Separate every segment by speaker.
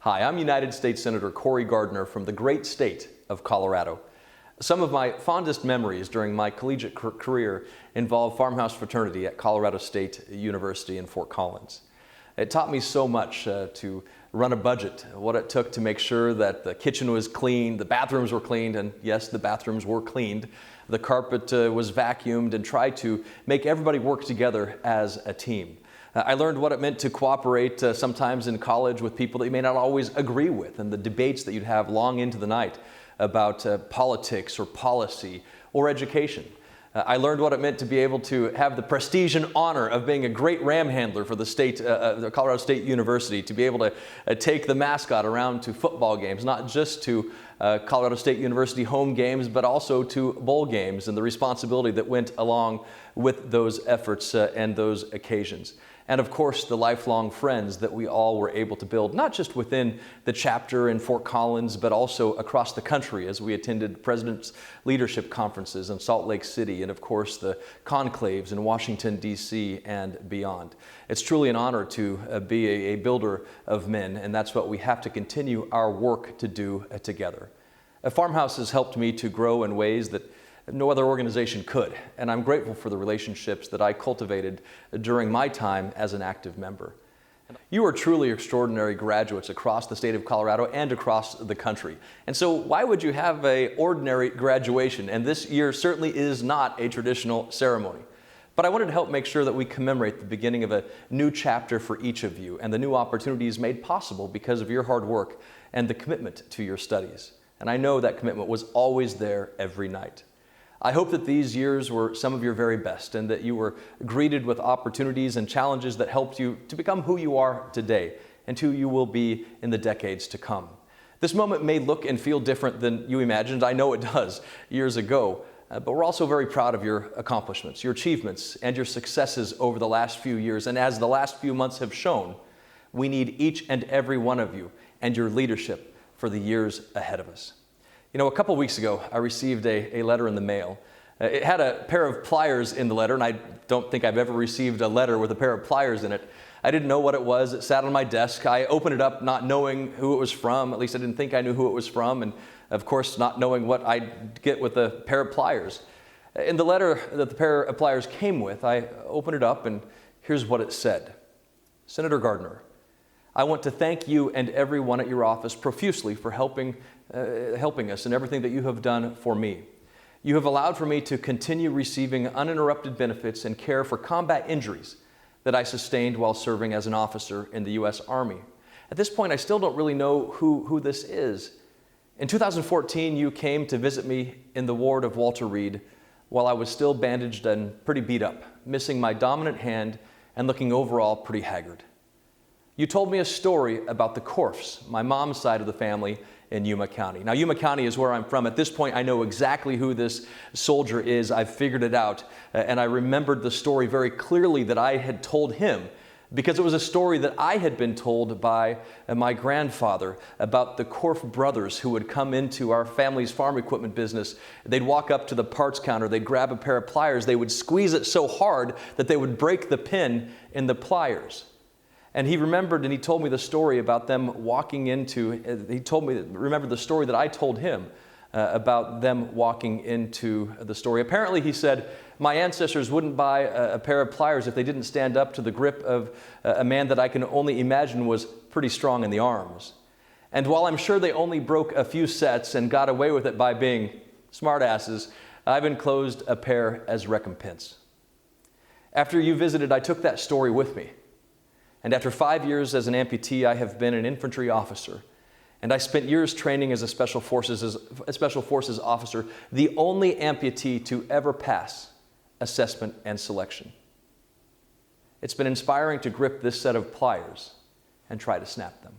Speaker 1: Hi, I'm United States Senator Cory Gardner from the great state of Colorado. Some of my fondest memories during my collegiate career involve FarmHouse Fraternity at Colorado State University in Fort Collins. It taught me so much to run a budget, what it took to make sure that the kitchen was clean, the bathrooms were cleaned, and yes, the bathrooms were cleaned. The carpet was vacuumed, and try to make everybody work together as a team. I learned what it meant to cooperate sometimes in college with people that you may not always agree with, and the debates that you'd have long into the night about politics or policy or education. I learned what it meant to be able to have the prestige and honor of being a great ram handler for the Colorado State University, to be able to take the mascot around to football games, not just to Colorado State University home games, but also to bowl games, and the responsibility that went along with those efforts and those occasions. And of course, the lifelong friends that we all were able to build, not just within the chapter in Fort Collins, but also across the country as we attended President's Leadership Conferences in Salt Lake City, and of course the conclaves in Washington, D.C. and beyond. It's truly an honor to be a builder of men, and that's what we have to continue our work to do together. FarmHouse has helped me to grow in ways that no other organization could, and I'm grateful for the relationships that I cultivated during my time as an active member. You are truly extraordinary graduates across the state of Colorado and across the country. And so why would you have an ordinary graduation? And this year certainly is not a traditional ceremony. But I wanted to help make sure that we commemorate the beginning of a new chapter for each of you, and the new opportunities made possible because of your hard work and the commitment to your studies. And I know that commitment was always there every night. I hope that these years were some of your very best, and that you were greeted with opportunities and challenges that helped you to become who you are today and who you will be in the decades to come. This moment may look and feel different than you imagined. I know it does years ago, but we're also very proud of your accomplishments, your achievements, and your successes over the last few years. And as the last few months have shown, we need each and every one of you and your leadership for the years ahead of us. You know, a couple weeks ago, I received a letter in the mail. It had a pair of pliers in the letter, and I don't think I've ever received a letter with a pair of pliers in it. I didn't know what it was. It sat on my desk. I opened it up not knowing who it was from. At least I didn't think I knew who it was from, and of course not knowing what I'd get with a pair of pliers. In the letter that the pair of pliers came with, I opened it up, and here's what it said. Senator Gardner, I want to thank you and everyone at your office profusely for helping us in everything that you have done for me. You have allowed for me to continue receiving uninterrupted benefits and care for combat injuries that I sustained while serving as an officer in the U.S. Army. At this point, I still don't really know who this is. In 2014, you came to visit me in the ward of Walter Reed while I was still bandaged and pretty beat up, missing my dominant hand and looking overall pretty haggard. You told me a story about the Korfs, my mom's side of the family, in Yuma County. Now, Yuma County is where I'm from. At this point, I know exactly who this soldier is. I've figured it out, and I remembered the story very clearly that I had told him, because it was a story that I had been told by my grandfather about the Korf brothers who would come into our family's farm equipment business. They'd walk up to the parts counter, they'd grab a pair of pliers, they would squeeze it so hard that they would break the pin in the pliers. And he remembered, and he told me the story about them walking into, remembered the story that I told him about them walking into the story. Apparently, he said, my ancestors wouldn't buy a pair of pliers if they didn't stand up to the grip of a man that I can only imagine was pretty strong in the arms. And while I'm sure they only broke a few sets and got away with it by being smartasses, I've enclosed a pair as recompense. After you visited, I took that story with me. And after 5 years as an amputee, I have been an infantry officer. And I spent years training as a Special Forces officer, the only amputee to ever pass assessment and selection. It's been inspiring to grip this set of pliers and try to snap them.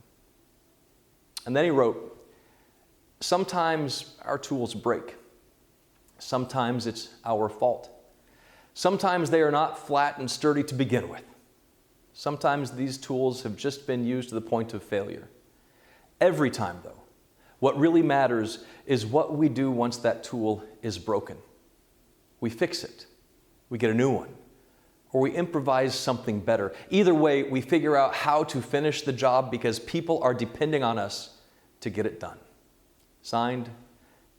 Speaker 1: And then he wrote, sometimes our tools break. Sometimes it's our fault. Sometimes they are not flat and sturdy to begin with. Sometimes these tools have just been used to the point of failure. Every time, though, what really matters is what we do once that tool is broken. We fix it. We get a new one. or we improvise something better. Either way, we figure out how to finish the job because people are depending on us to get it done. Signed,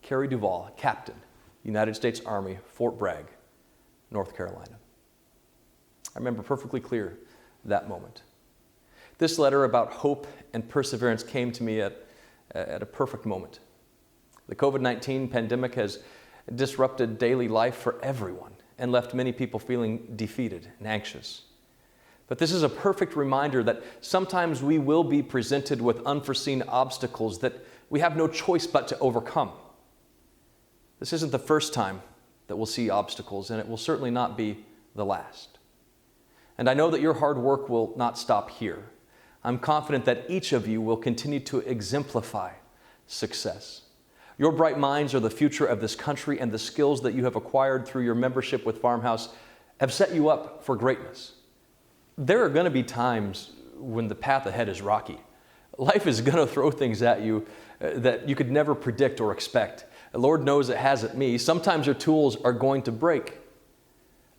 Speaker 1: Carrie Duvall, Captain, United States Army, Fort Bragg, North Carolina. I remember perfectly clear that moment. This letter about hope and perseverance came to me at a perfect moment. The COVID-19 pandemic has disrupted daily life for everyone and left many people feeling defeated and anxious. But this is a perfect reminder that sometimes we will be presented with unforeseen obstacles that we have no choice but to overcome. This isn't the first time that we'll see obstacles, and it will certainly not be the last. And I know that your hard work will not stop here. I'm confident that each of you will continue to exemplify success. Your bright minds are the future of this country, and the skills that you have acquired through your membership with FarmHouse have set you up for greatness. There are going to be times when the path ahead is rocky. Life is going to throw things at you that you could never predict or expect. Lord knows it hasn't me. Sometimes your tools are going to break.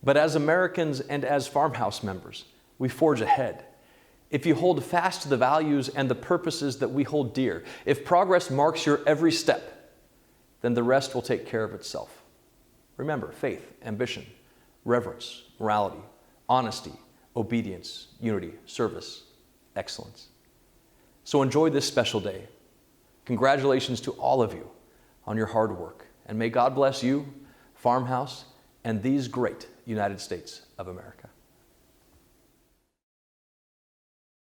Speaker 1: But as Americans and as FarmHouse members, we forge ahead. If you hold fast to the values and the purposes that we hold dear, if progress marks your every step, then the rest will take care of itself. Remember, faith, ambition, reverence, morality, honesty, obedience, unity, service, excellence. So enjoy this special day. Congratulations to all of you on your hard work, and may God bless you, FarmHouse, and these great United States of America.